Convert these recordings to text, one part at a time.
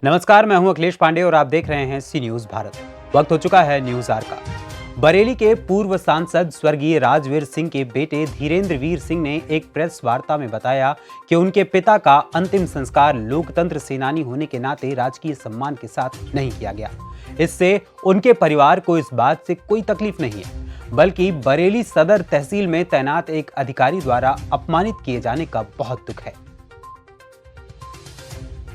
नमस्कार, मैं हूं अखिलेश पांडे और आप देख रहे हैं सी न्यूज भारत। वक्त हो चुका है न्यूज आर का। बरेली के पूर्व सांसद स्वर्गीय राजवीर सिंह के बेटे धीरेन्द्र वीर सिंह ने एक प्रेस वार्ता में बताया कि उनके पिता का अंतिम संस्कार लोकतंत्र सेनानी होने के नाते राजकीय सम्मान के साथ नहीं किया गया। इससे उनके परिवार को इस बात से कोई तकलीफ नहीं है, बल्कि बरेली सदर तहसील में तैनात एक अधिकारी द्वारा अपमानित किए जाने का बहुत दुख है।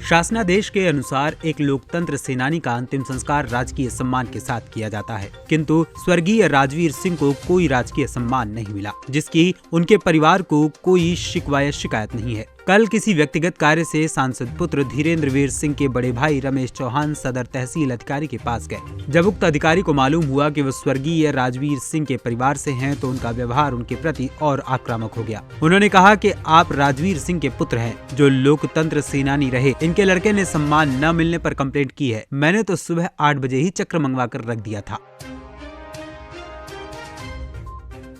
शासनादेश के अनुसार एक लोकतंत्र सेनानी का अंतिम संस्कार राजकीय सम्मान के साथ किया जाता है, किंतु स्वर्गीय राजवीर सिंह को कोई राजकीय सम्मान नहीं मिला, जिसकी उनके परिवार को कोई शिकवा या शिकायत नहीं है। कल किसी व्यक्तिगत कार्य से सांसद पुत्र धीरेन्द्र वीर सिंह के बड़े भाई रमेश चौहान सदर तहसील अधिकारी के पास गए। जब उक्त अधिकारी को मालूम हुआ कि वह स्वर्गीय राजवीर सिंह के परिवार से हैं, तो उनका व्यवहार उनके प्रति और आक्रामक हो गया। उन्होंने कहा कि आप राजवीर सिंह के पुत्र हैं, जो लोकतंत्र सेनानी रहे। इनके लड़के ने सम्मान न मिलने पर कंप्लेंट की है। मैंने तो सुबह 8 बजे ही चक्र मंगवा कर रख दिया था।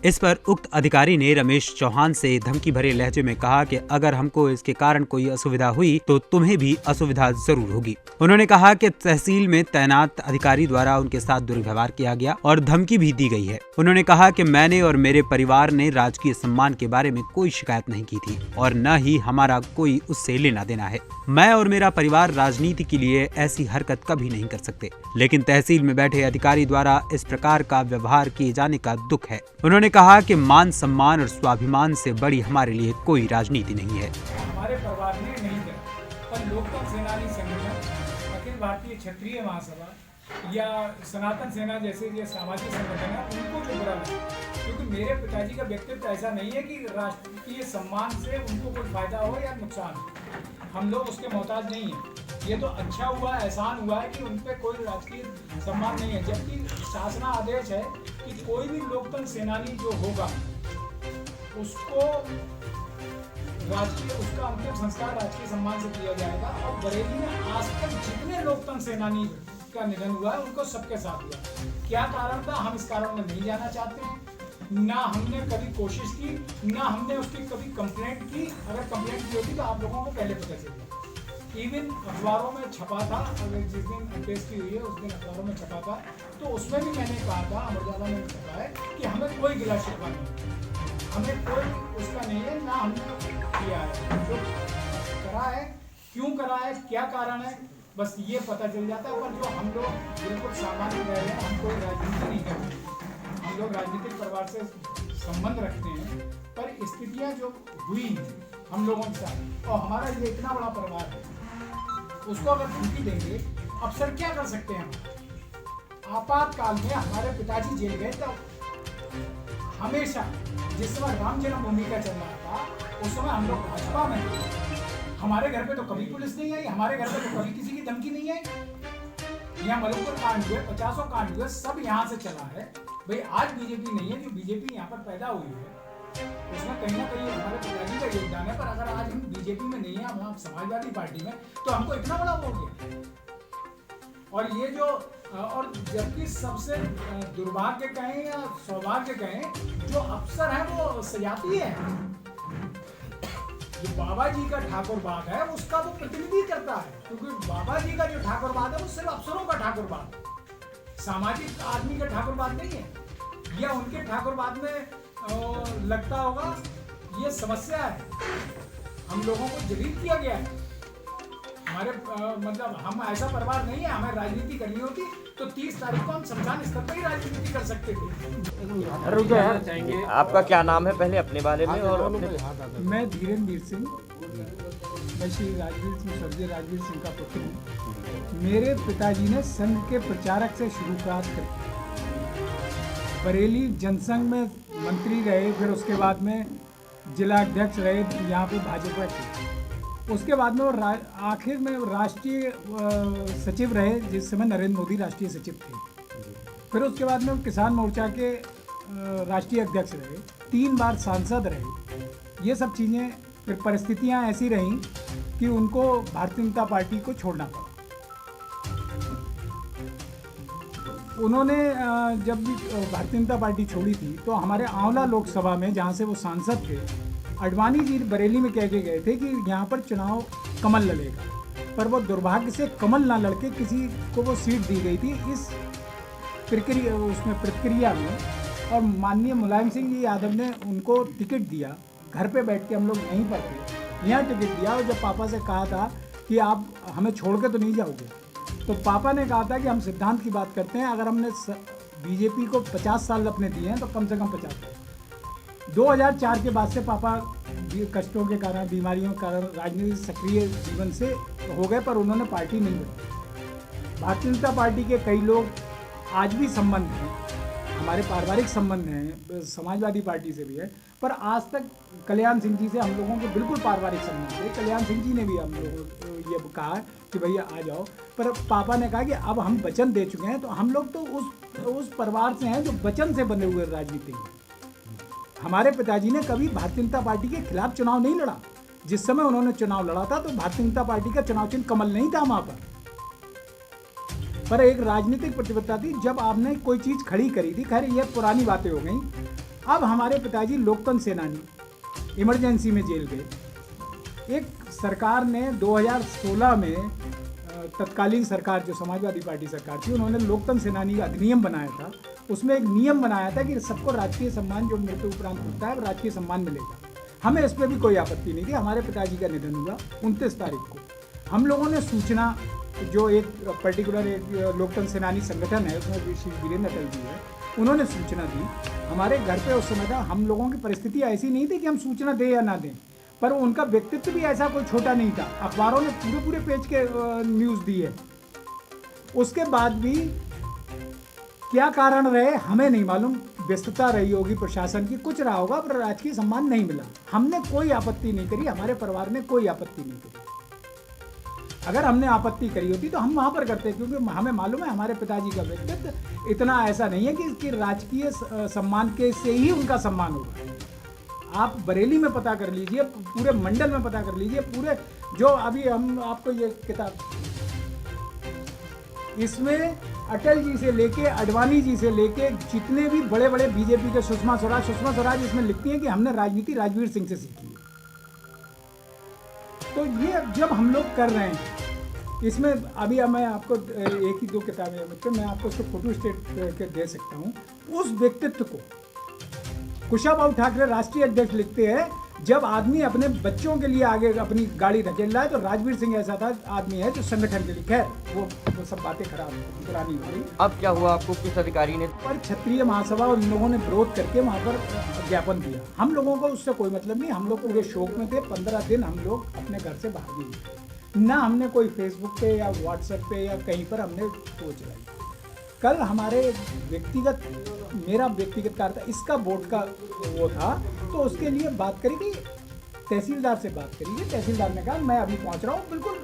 इस पर उक्त अधिकारी ने रमेश चौहान से धमकी भरे लहजे में कहा कि अगर हमको इसके कारण कोई असुविधा हुई तो तुम्हें भी असुविधा जरूर होगी। उन्होंने कहा कि तहसील में तैनात अधिकारी द्वारा उनके साथ दुर्व्यवहार किया गया और धमकी भी दी गई है। उन्होंने कहा कि मैंने और मेरे परिवार ने राजकीय सम्मान के बारे में कोई शिकायत नहीं की थी और न ही हमारा कोई उससे लेना देना है। मैं और मेरा परिवार राजनीति के लिए ऐसी हरकत कभी नहीं कर सकते, लेकिन तहसील में बैठे अधिकारी द्वारा इस प्रकार का व्यवहार किए जाने का दुख है। उन्होंने कहा कि मान सम्मान और स्वाभिमान से बड़ी हमारे लिए कोई राजनीति नहीं है। हमारे परिवार ने नहीं किया, पर लोकतंत्र सेनानी संगठन, अखिल भारतीय क्षत्रिय महासभा या सनातन सेना जैसे ये सामाजिक संगठन है, उनको जो बुरा लगा, क्योंकि मेरे पिताजी का व्यक्तित्व ऐसा नहीं है कि राष्ट्रीय सम्मान से उनको कोई फायदा हो या नुकसान हो। हम लोग उसके मोहताज नहीं है। ये तो अच्छा हुआ, एहसान हुआ है कि उन पर कोई राजकीय सम्मान नहीं है, जबकि शासना आदेश है कि कोई भी लोकतंत्र सेनानी जो होगा उसको राजकीय, उसका अंतिम संस्कार राजकीय सम्मान से किया जाएगा। और बरेली में आज तक जितने लोकतंत्र सेनानी का निधन हुआ है उनको सबके साथ हुआ। क्या कारण था, हम इस कारण में नहीं जाना चाहते हैं। ना हमने कभी कोशिश की, ना हमने उसकी कभी कंप्लेंट की। अगर कंप्लेंट की होती तो आप लोगों को पहले पता चलता। इवन अखबारों में छपा था, अगर जिस दिन अंत्येष्टि हुई है उस दिन अखबारों में छपा था, तो उसमें भी मैंने कहा था, अमर उजाला में छपा है कि हमें कोई गिला शिकवा नहीं, हमें कोई उसका नहीं है, ना हमने किया है। जो करा है, क्यों करा है, क्या कारण है, बस ये पता चल जाता है। पर जो हम लोग बिल्कुल सामान्य रह रहे हैं, हम कोई राजनीति नहीं करते, हम लोग राजनीतिक परिवार से संबंध रखते हैं, पर स्थितियाँ जो हुई हैं हम लोगों के साथ, और हमारा ये इतना बड़ा परिवार है, उसको अगर धमकी देंगे, अफसर क्या कर सकते हैं। आपातकाल में हमारे पिताजी जेल गए, तो हमेशा जिस समय राम जन्मभूमि का चल रहा था उस समय हम लोग भाजपा में थे। हमारे घर पे तो कभी पुलिस नहीं आई, हमारे घर पे तो कभी किसी की धमकी नहीं आई। यहाँ मलकपुर कांड हुए, 50 कांड हुए, सब यहाँ से चला है। भाई आज बीजेपी नहीं है, जो बीजेपी यहाँ पर पैदा हुई है उसमें कहीं ना कहीं हमारे पिताजी का योगदान है। पर अगर आज हम बीजेपी में नहीं है, हम समाजवादी पार्टी में, तो हमको इतना बड़ा हो गया। और ये जो, और जबकि सबसे दुर्भाग्य कहें या सौभाग्य कहें, जो अफसर है वो सजाती है। जो बाबा जी का ठाकुरबाग है उसका वो प्रतिनिधि करता है, क्योंकि बाबा जी का जो ठाकुरबाग है वो सिर्फ अफसरों का ठाकुरबाग है, सामाजिक आदमी का ठाकुरबाग नहीं है। या उनके ठाकुरबाग में लगता होगा ये समस्या है, हम लोगों को जलील किया गया है। हमारे मतलब हम ऐसा परिवार नहीं है, हमें राजनीति करनी होती तो 30 तारीख को हम शमशान स्तर पर ही राजनीति कर सकते थे। आपका क्या नाम है, पहले अपने बारे में? और मैं धीरेन्द्र वीर सिंह, मैं श्री राजवीर सिंह, स्वर्गीय राजवीर सिंह का पुत्र हूँ। मेरे पिताजी ने संघ के प्रचारक से शुरुआत करी, बरेली जनसंघ में मंत्री रहे, फिर उसके बाद में जिला अध्यक्ष रहे यहाँ पे भाजपा के। उसके बाद में वो आखिर में राष्ट्रीय सचिव रहे, जिस समय नरेंद्र मोदी राष्ट्रीय सचिव थे। फिर उसके बाद में वो किसान मोर्चा के राष्ट्रीय अध्यक्ष रहे, 3 बार सांसद रहे। ये सब चीज़ें, फिर परिस्थितियाँ ऐसी रहीं कि उनको भारतीय जनता पार्टी को छोड़ना पड़ा। उन्होंने जब भी भारतीय जनता पार्टी छोड़ी थी तो हमारे आंवला लोकसभा में, जहाँ से वो सांसद थे, अडवाणी जी बरेली में कह के गए थे कि यहाँ पर चुनाव कमल लड़ेगा। पर वो दुर्भाग्य से कमल ना लड़के किसी को वो सीट दी गई थी इस प्रक्रिया में, और माननीय मुलायम सिंह जी यादव ने उनको टिकट दिया। घर पे बैठ के हम लोग नहीं पढ़ते, यहाँ टिकट दिया। और जब पापा से कहा था कि आप हमें छोड़ के तो नहीं जाओगे, तो पापा ने कहा था कि हम सिद्धांत की बात करते हैं, अगर हमने बीजेपी को 50 साल अपने दिए हैं तो कम से कम 50 साल। 2004 के बाद से पापा कष्टों के कारण, बीमारियों के कारण राजनीतिक सक्रिय जीवन से हो गए, पर उन्होंने पार्टी नहीं बनाई। भारतीय जनता पार्टी के कई लोग आज भी संबंध हैं, हमारे पारिवारिक संबंध हैं, समाजवादी पार्टी से भी है, पर आज तक कल्याण सिंह जी से हम लोगों के बिल्कुल पारिवारिक संबंध थे। कल्याण सिंह जी ने भी हम लोगों को ये कहा कि भैया आ जाओ, पर पापा ने कहा कि अब हम वचन दे चुके हैं, तो हम लोग तो उस परिवार से हैं जो वचन से बने हुए राजनीति में। हमारे पिताजी ने कभी भारतीय जनता पार्टी के खिलाफ चुनाव नहीं लड़ा। जिस समय उन्होंने चुनाव लड़ा था तो भारतीय जनता पार्टी का चुनाव चिन्ह कमल नहीं था वहाँ पर एक राजनीतिक प्रतिबद्धता थी। जब आपने कोई चीज़ खड़ी करी थी, खैर ये पुरानी बातें हो गई। अब हमारे पिताजी लोकतंत्र सेनानी इमरजेंसी में जेल गए। एक सरकार ने 2016 में, तत्कालीन सरकार जो समाजवादी पार्टी सरकार थी, उन्होंने लोकतंत्र सेनानी का अधिनियम बनाया था। उसमें एक नियम बनाया था कि सबको राजकीय सम्मान जो मृत्यु उपरांत होता है राजकीय सम्मान मिलेगा। हमें इस पर भी कोई आपत्ति नहीं थी। हमारे पिताजी का निधन हुआ 29 तारीख को। हम लोगों ने सूचना, जो एक पर्टिकुलर एक लोकतंत्र सेनानी संगठन है, उसमें श्री वीरेंद्र अटल जी है, उन्होंने सूचना दी। हमारे घर पे उस समय था, हम लोगों की परिस्थिति ऐसी नहीं थी कि हम सूचना दें या ना दें, पर उनका व्यक्तित्व भी ऐसा कोई छोटा नहीं था। अखबारों ने पूरे पेज के न्यूज़ दी है। उसके बाद भी क्या कारण रहे हमें नहीं मालूम, व्यस्तता रही होगी प्रशासन की, कुछ रहा होगा, पर राजकीय सम्मान नहीं मिला। हमने कोई आपत्ति नहीं करी, हमारे परिवार ने कोई आपत्ति नहीं करी। अगर हमने आपत्ति करी होती तो हम वहाँ पर करते, क्योंकि हमें मालूम है हमारे पिताजी का व्यक्तित्व इतना ऐसा नहीं है कि राजकीय सम्मान के से ही उनका सम्मान होगा। आप बरेली में पता कर लीजिए, पूरे मंडल में पता कर लीजिए, पूरे जो अभी हम आपको ये किताब, इसमें अटल जी से लेके अडवाणी जी से लेके जितने भी बड़े बड़े बीजेपी के, सुषमा स्वराज इसमें लिखती हैं कि हमने राजनीति राजवीर सिंह से सीखी है। तो ये जब हम लोग कर रहे हैं, इसमें अभी मैं आपको एक ही दो किताबें मतलब मैं आपको उसको फोटो स्टेट करके दे सकता हूँ। उस व्यक्तित्व को कुशाभाऊ ठाकरे राष्ट्रीय अध्यक्ष लिखते हैं, जब आदमी अपने बच्चों के लिए आगे अपनी गाड़ी धकेल रहा है, तो राजवीर सिंह ऐसा था आदमी है जो संगठन के लिए, खैर वो सब बातें खराब पुरानी हो गई। अब क्या हुआ, आपको किस अधिकारी ने? पर क्षत्रिय महासभा और इन लोगों ने विरोध करके वहाँ पर ज्ञापन दिया। हम लोगों को उससे कोई मतलब नहीं, हम लोग पूरे शोक में थे। 15 दिन हम लोग अपने घर से बाहर नहीं निकले, ना हमने कोई फेसबुक पे या व्हाट्सएप पे या कहीं पर हमने सोच रही। कल हमारे मेरा व्यक्तिगत कार्य था, इसका बोर्ड का वो था, तो उसके लिए बात करी थी, तहसीलदार से बात करी थी। तहसीलदार ने कहा मैं अभी पहुंच रहा हूँ, बिल्कुल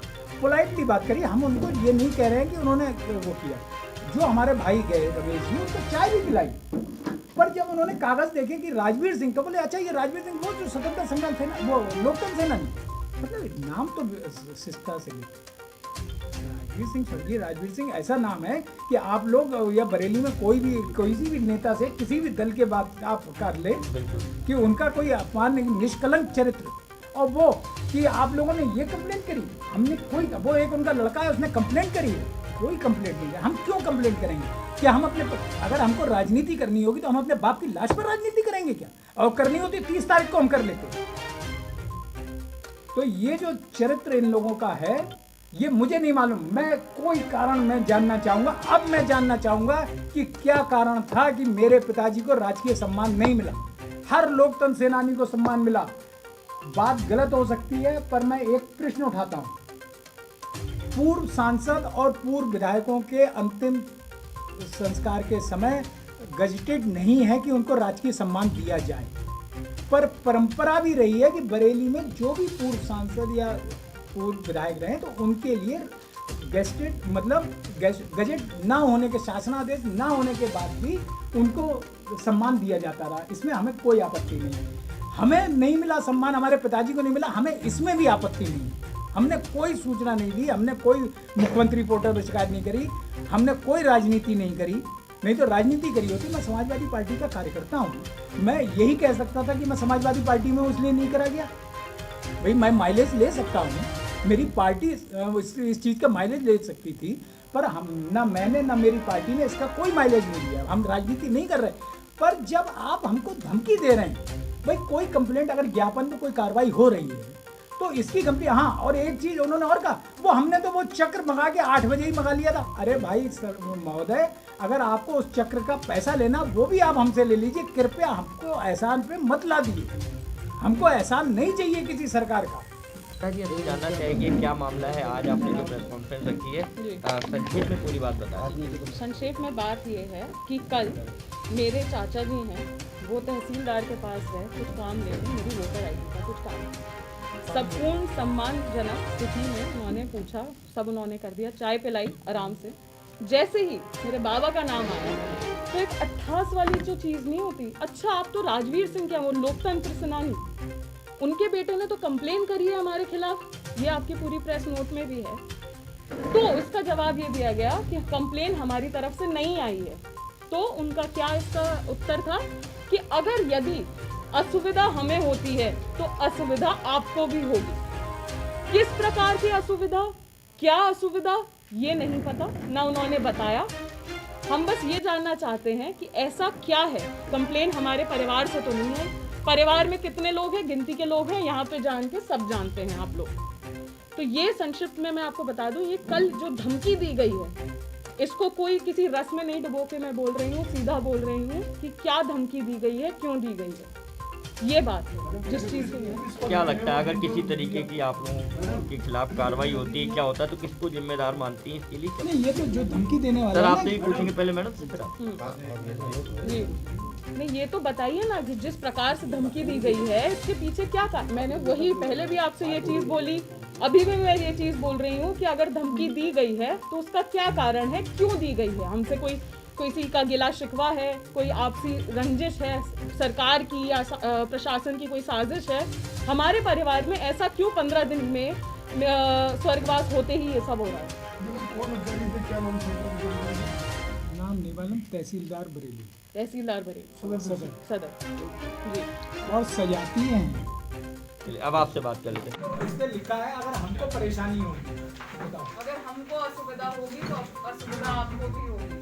पोलाइटली बात करी। हम उनको ये नहीं कह रहे हैं कि उन्होंने वो किया। जो हमारे भाई गए रमेश जी, उनको चाय भी पिलाई, पर जब उन्होंने कागज देखे कि राजवीर सिंह, तो बोले अच्छा ये राजवीर सिंह वो जो स्वतंत्रता संग्राम थे ना, वो लोकतंत्र सेनानी, मतलब नाम तो शिष्टता से राजवीर सिंह, स्वर्गीय राजवीर सिंह ऐसा नाम है कि आप लोग या बरेली में कोई सी भी नेता से किसी भी दल के बात आप कर ले कि उनका कोई अपमान नहीं, निष्कलंक चरित्र। और वो कि आप लोगों ने ये कंप्लेंट करी, हमने कोई, वो एक उनका लड़का है उसने कंप्लेंट करी है, कोई कंप्लेंट नहीं है। हम क्यों कंप्लेंट करेंगे? क्या हम अपने, अगर हमको राजनीति करनी होगी तो हम अपने बाप की लाश पर राजनीति करेंगे क्या? और करनी होती 30 तारीख को हम कर लेते। तो ये जो चरित्र इन लोगों का है, ये मुझे नहीं मालूम। मैं कोई कारण मैं जानना चाहूँगा, अब मैं जानना चाहूँगा कि क्या कारण था कि मेरे पिताजी को राजकीय सम्मान नहीं मिला। हर लोकतंत्र सेनानी को सम्मान मिला। बात गलत हो सकती है, पर मैं एक प्रश्न उठाता हूँ। पूर्व सांसद और पूर्व विधायकों के अंतिम संस्कार के समय गजटेड नहीं है कि उनको राजकीय सम्मान दिया जाए, पर परंपरा भी रही है कि बरेली में जो भी पूर्व सांसद या पूर्व विधायक रहे तो उनके लिए गेस्टेड, मतलब गजट ना होने के, शासनादेश ना होने के बाद भी उनको सम्मान दिया जाता रहा। इसमें हमें कोई आपत्ति नहीं है। हमें नहीं मिला सम्मान, हमारे पिताजी को नहीं मिला, हमें इसमें भी आपत्ति नहीं है। हमने कोई सूचना नहीं दी, हमने कोई मुख्यमंत्री पोर्टल पर शिकायत नहीं करी, हमने कोई राजनीति नहीं करी। नहीं तो राजनीति करी होती। मैं समाजवादी पार्टी का कार्यकर्ता हूँ, मैं यही कह सकता था कि मैं समाजवादी पार्टी में इसलिए नहीं करा गया। भाई मैं माइलेज ले सकता हूँ, मेरी पार्टी इस चीज़ का माइलेज ले सकती थी, पर हम ना मैंने ना मेरी पार्टी ने इसका कोई माइलेज नहीं दिया। हम राजनीति नहीं कर रहे, पर जब आप हमको धमकी दे रहे हैं, भाई कोई कंप्लेंट अगर ज्ञापन में कोई कार्रवाई हो रही है तो इसकी कंप्लेंट। हाँ, और एक चीज़ उन्होंने और कहा, वो हमने तो वो चक्र मंगा के 8 बजे ही मंगा लिया था। अरे भाई महोदय, अगर आपको उस चक्र का पैसा लेना वो भी आप हमसे ले लीजिए, कृपया हमको एहसान पे मत ला दीजिए। हमको एहसान नहीं चाहिए किसी सरकार का। जी अभी जानना चाहेंगे क्या मामला है, आज आपने जो प्रेस कॉन्फ्रेंस रखी है, संक्षेप में पूरी बात बताएं। संक्षेप में बात ये है कि कल मेरे चाचा जी हैं, वो तहसीलदार के पास गए कुछ काम लेने, मेरी वोटर आईडी का कुछ काम। संपूर्ण सम्मानजनक स्थिति में उन्होंने पूछा, सब उन्होंने कर दिया, चाय पिलाई आराम से। जैसे ही मेरे बाबा का नाम आया तो एक 88 वाली जो चीज़ नहीं होती, अच्छा आप तो राजवीर सिंह क्या, वो लोकतंत्र सेनानी, उनके बेटे ने तो कंप्लेन करी है हमारे खिलाफ, ये आपकी पूरी प्रेस नोट में भी है। तो इसका जवाब ये दिया गया कि कंप्लेन हमारी तरफ से नहीं आई है। तो उनका क्या इसका उत्तर था कि अगर यदि असुविधा हमें होती है तो असुविधा आपको भी होगी। किस प्रकार की असुविधा, क्या असुविधा, ये नहीं पता, ना उन्होंने बताया। हम बस ये जानना चाहते हैं कि ऐसा क्या है। कंप्लेन हमारे परिवार से तो नहीं है, परिवार में कितने लोग हैं, गिनती के लोग हैं, यहाँ पे जान के सब जानते हैं आप लोग। तो ये संक्षिप्त में मैं आपको बता दूं, ये कल जो धमकी दी गई है, इसको कोई किसी रस में नहीं डुबो के मैं बोल रही हूँ, सीधा बोल रही हूँ कि क्या धमकी दी गई है, क्यों दी गई है, ये बात है जिस चीज़ की। क्या लगता है अगर किसी तरीके की आप लोगों के खिलाफ कार्रवाई होती है, क्या होता है, तो किसको जिम्मेदार मानती हैं इसके लिए? नहीं, ये तो जो धमकी देने वाला सर है आपसे भी पूछेंगे पहले मैडम। जी नहीं, ये तो बताइए ना कि जिस प्रकार से धमकी दी गई है इसके पीछे क्या था। मैंने वही पहले भी आपसे ये चीज़ बोली, अभी भी मैं ये चीज़ बोल रही हूँ कि अगर धमकी दी गई है तो उसका क्या कारण है, क्यों दी गई है। हमसे कोई किसी का गिला शिकवा है, कोई आपसी रंजिश है, सरकार की या प्रशासन की कोई साजिश है। हमारे परिवार में ऐसा क्यों 15 दिन में स्वर्गवास होते ही ये सब हो रहा है। नाम नहीं मालूम, तहसीलदार बरेली, तहसीलदार बरेली सदर जी, और सजाती हैं। चलिए अब आपसे बात कर लेते हैं। इस पे लिखा है अगर हमको परेशानी होगी, बताओ। अगर हमको असुविधा होगी तो असुविधा आपको भी होगी।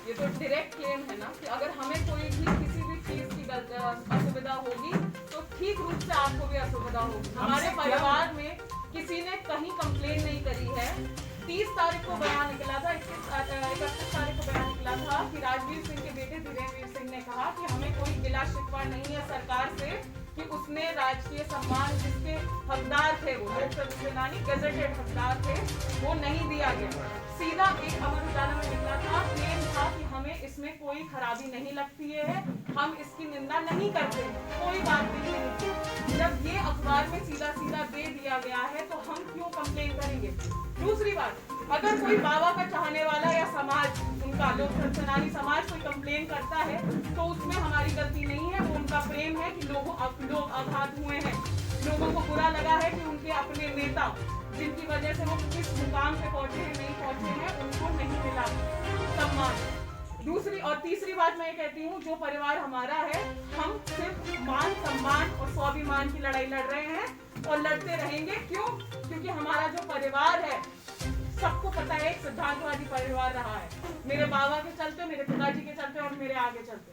ये तो डायरेक्ट क्लेम है ना कि अगर हमें कोई भी किसी भी चीज़ की असुविधा होगी तो ठीक रूप से आपको भी असुविधा होगी। हमारे परिवार में किसी ने कहीं कंप्लेन नहीं करी है। 30 तारीख को बयान निकला था, 31 तारीख को बयान निकला था कि राजवीर सिंह के बेटे धीरेन्द्र सिंह ने कहा कि हमें कोई गिला शिकवा नहीं है सरकार से कि उसने राजकीय सम्मान जिसके हकदार थे, वो लोकतंत्र सेनानी गजेटेड हकदार थे, वो नहीं दिया गया। सीधा एक अमर उजाला में निकला था, क्लेम था कि हमें इसमें कोई खराबी नहीं लगती है, हम इसकी निंदा नहीं करते, कोई बात नहीं थी। जब ये अखबार में सीधा सीधा दे दिया गया है तो हम क्यों कंप्लेन करेंगे। दूसरी बात, अगर कोई बाबा का चाहने वाला या समाज, उनका लोकतंत्र सेनानी समाज कोई कंप्लेन करता है तो उसमें हमारी गलती नहीं है, वो उनका प्रेम है कि लोग आघात हुए हैं, लोगों को बुरा लगा है कि उनके अपने नेता जिनकी वजह से वो किस मुकाम पे पहुंचे हैं, नहीं पहुंचे हैं, उनको नहीं मिला सम्मान। दूसरी और तीसरी बात मैं ये कहती हूँ, जो परिवार हमारा है, हम सिर्फ मान सम्मान और स्वाभिमान की लड़ाई लड़ रहे हैं और लड़ते रहेंगे। क्यों? क्योंकि हमारा जो परिवार है, सबको पता है, एक सिद्धांतवादी परिवार रहा है, मेरे बाबा के चलते, मेरे पिताजी के चलते और मेरे आगे चलते,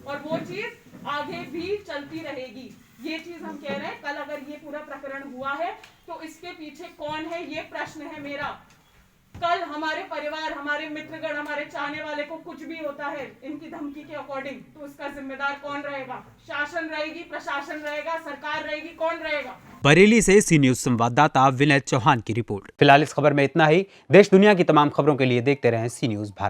और वो चीज आगे भी चलती रहेगी। ये चीज हम कह रहे हैं। कल अगर ये पूरा प्रकरण हुआ है तो इसके पीछे कौन है, ये प्रश्न है मेरा। कल हमारे परिवार, हमारे मित्रगण, हमारे चाहने वाले को कुछ भी होता है इनकी धमकी के अकॉर्डिंग, तो उसका जिम्मेदार कौन रहेगा? शासन रहेगी, प्रशासन रहेगा, सरकार रहेगी, कौन रहेगा? बरेली से सी न्यूज संवाददाता विनय चौहान की रिपोर्ट। फिलहाल इस खबर में इतना ही। देश दुनिया की तमाम खबरों के लिए देखते रहें सी न्यूज भारत।